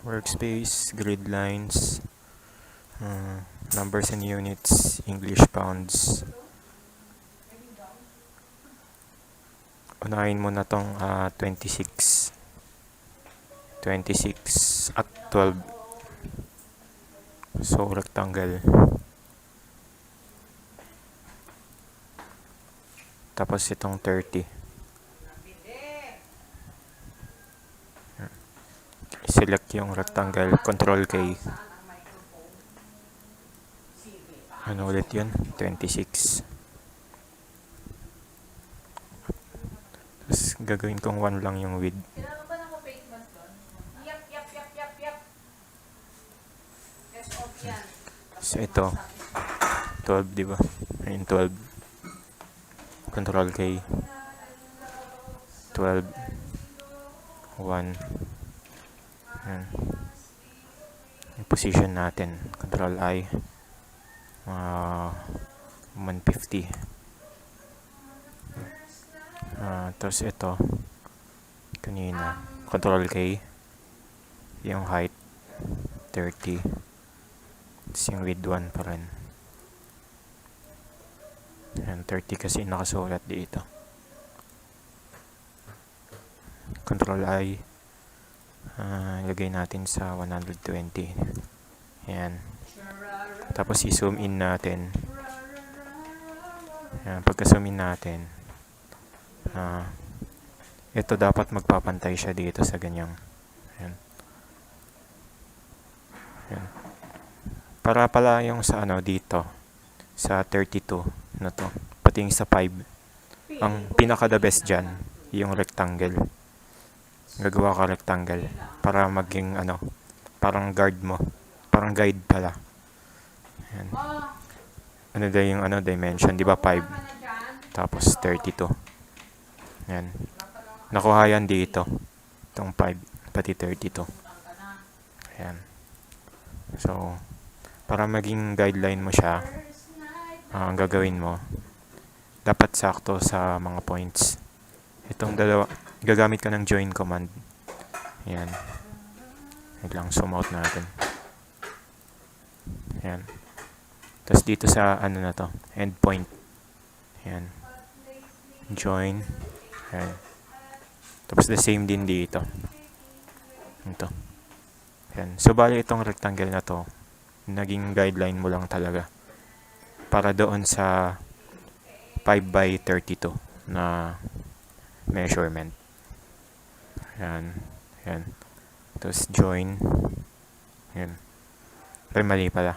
Workspace, grid lines, numbers and units, English pounds. Unahin mo na tong 26 at 12. So, rectangle. Tapos itong 30. Select yung rectangle, Control K. Ano ulit yun? 26. Tapos gagawin kong 1 lang yung width. So ito, 12, di ba? Ayun, 12. Control K. 12. 1. Ayan. Yung position natin. Control I. 150. Tapos ito. Kanina. Control K. Yung height. 30. Tapos yung width 1 pa rin. Ayan, 30 kasi nakasulat dito. Control I. Lagay natin sa 120. Ayan. Tapos i-zoom in natin. Ayan, pagka-zoom in natin, ito dapat magpapantay siya dito sa ganyang. Ayan. Ayan. Para pala yung sa dito, sa 32 na to, pati yung sa 5. Ang pinaka the best dyan, yung rectangle. Gagawa ka rectangle para maging parang guard mo. Parang guide pala. Ayan. Ano daw yung dimension, di ba 5? Tapos 32. Ayan. Nakuha yan dito. Itong 5, pati 32. Ayan. So, para maging guideline mo siya, ang gagawin mo, dapat sakto sa mga points. Itong dalawa, gagamit ka ng join command. Ayan. Wait lang, zoom out natin. Ayan. Tapos dito sa na to, endpoint. Ayan. Join. Ayan. Tapos the same din dito. Ito. Ayan. So, bali itong rectangle na to, naging guideline mo lang talaga para doon sa 5x32 na measurement. Ayan. Ayan. Tapos join. Ayan. Ay, mali pala.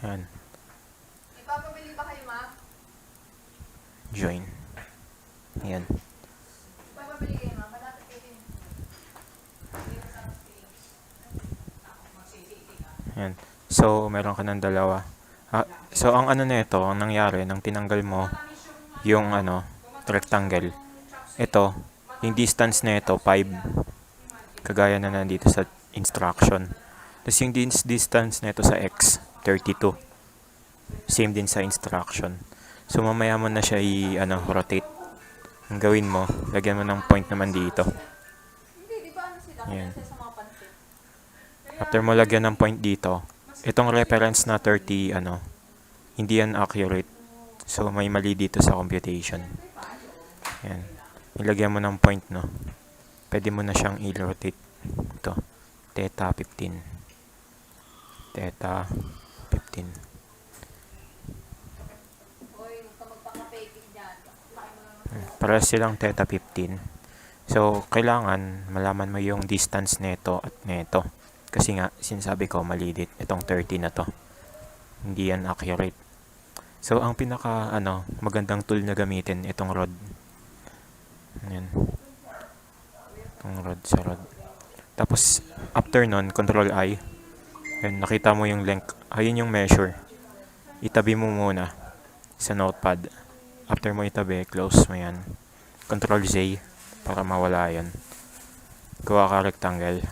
Ayan. Ipapabili ba kayo, ma? Join. Ayan. Ipapabili kayo, ma? Malapit kayo din. Ayan. So, meron ka ng dalawa. So, ang nito, ang nangyari, nang tinanggal mo yung rectangle, ito, yung distance na ito, 5. Kagaya na nandito sa instruction. Tapos yung distance na ito sa X, 32. Same din sa instruction. So, mamaya mo na siya rotate. Ang gawin mo, lagyan mo ng point naman dito. Hindi, di ba sila? Ayan. Kasi sa mga pansit. After mo lagyan ng point dito, itong reference na 30, hindi yan accurate. So, may mali dito sa computation. Ayan. Ilagyan mo ng point, no? Pwede mo na siyang i-rotate. Ito. Theta 15. Theta 15. Uy, huwag ka magpaka-faking dyan. Para silang theta 15. So, kailangan malaman mo yung distance neto at neto. Kasi nga, sinasabi ko, mali dit. Itong 30 na to. Hindi yan accurate. So, ang pinaka, magandang tool na gamitin, itong rod. Ayan. Itong rod sa rod. Tapos, after nun, Control I. Ayan, nakita mo yung length. Ayun yung measure. Itabi mo muna sa notepad. After mo itabi, close mo yan. Control Z para mawala yan. Gawa ka rectangle.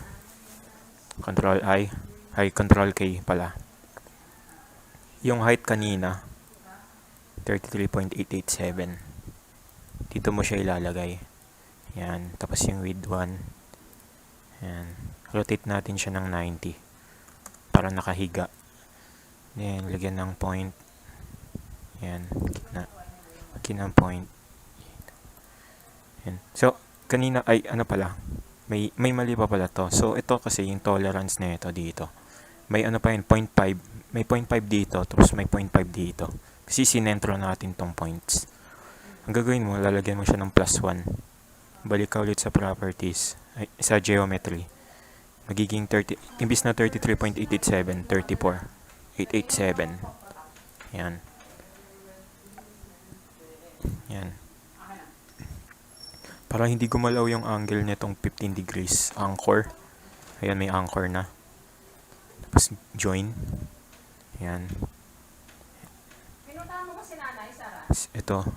Control I. Ay, Control K pala. Yung height kanina, 33.887. Dito mo siya ilalagay. Yan. Tapos yung width 1. Yan. Rotate natin siya ng 90. Para nakahiga. Then, lagyan ng point. Yan. Gitna. Lagyan ng point. Yan. So, kanina, ay, ano pala. May mali pa pala to. So, ito kasi yung tolerance na ito dito. May ano pa yun, 0.5. May 0.5 dito, tapos may 0.5 dito. Kasi sinentro natin tong points. Ang gagawin mo, lalagyan mo siya ng +1. Balik ka ulit sa properties. Ay, sa geometry. Magiging 30, imbis na 33.887, 34.887. Yan. Yan. Para hindi gumalaw yung angle nitong 15 degrees. Anchor. Ayan, may anchor na. Tapos join. Yan. Pinuntahan mo ba si nanay, Sarah? Ito.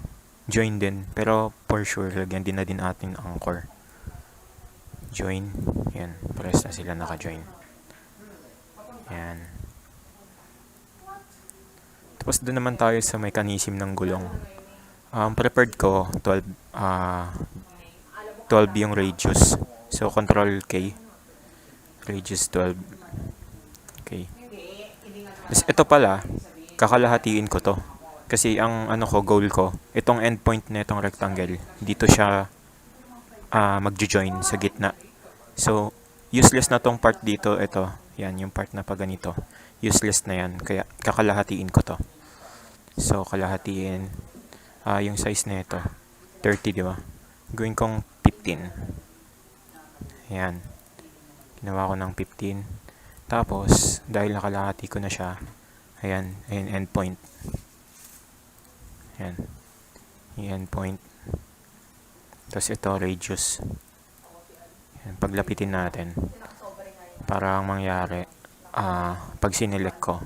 Join din. Pero for sure, lagyan din na din atin anchor. Join. Yan. Pares na sila naka-join. Yan. Tapos doon naman tayo sa mechanism ng gulong. Prepared ko 12 yung radius. So control K. Radius 12. Okay. Tapos ito pala, kakalahatiin ko to. Kasi ang ano ko, goal ko, itong endpoint na itong rectangle, dito siya magjo-join sa gitna. So, useless na tong part dito, ito. Yan, yung part na pa ganito. Useless na yan, kaya kakalahatiin ko to. So, kalahatiin, yung size na ito, 30, di ba? Gawin kong 15. Yan. Ginawa ko ng 15. Tapos, dahil nakalahati ko na siya, ayan endpoint. Ayan. Yung endpoint. Tapos ito, radius. Ayan, paglapitin natin. Para ang mangyari, pag sinelect ko,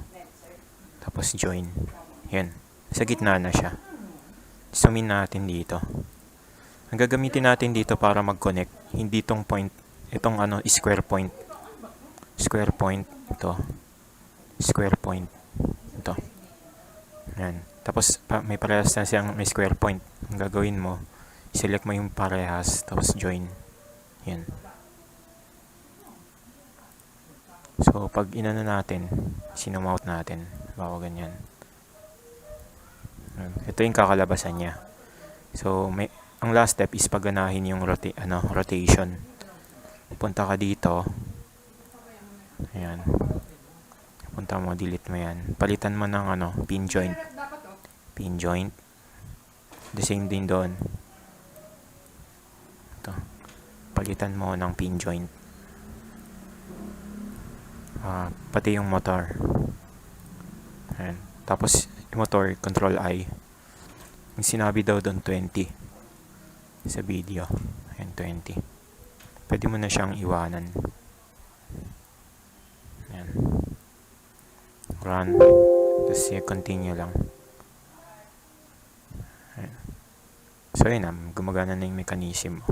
tapos join. Ayan. Sa gitna na siya. Zoomin natin dito. Ang gagamitin natin dito para mag-connect, hindi itong point, itong square point. Square point, ito. Square point, ito. Ayan. Tapos, may parehas na siyang may square point. Ang gagawin mo, select mo yung parehas, tapos join. Yan. So, pag inano natin, sinum out natin. Baka ganyan. Ito yung kakalabasan niya. So, ang last step is pagganahin yung rotation. Punta ka dito. Ayan. Punta mo, delete mo yan. Palitan mo ng pin joint. Pin joint. The same din doon. Ito. Palitan mo ng pin joint. Pati yung motor. Ayan. Tapos, yung motor, control I. Yung sinabi daw doon, 20. Sa video. Ayan, 20. Pwede mo na siyang iwanan. Ayan. Run. Tapos, continue lang. So, yun gumagana na yung mechanism mo.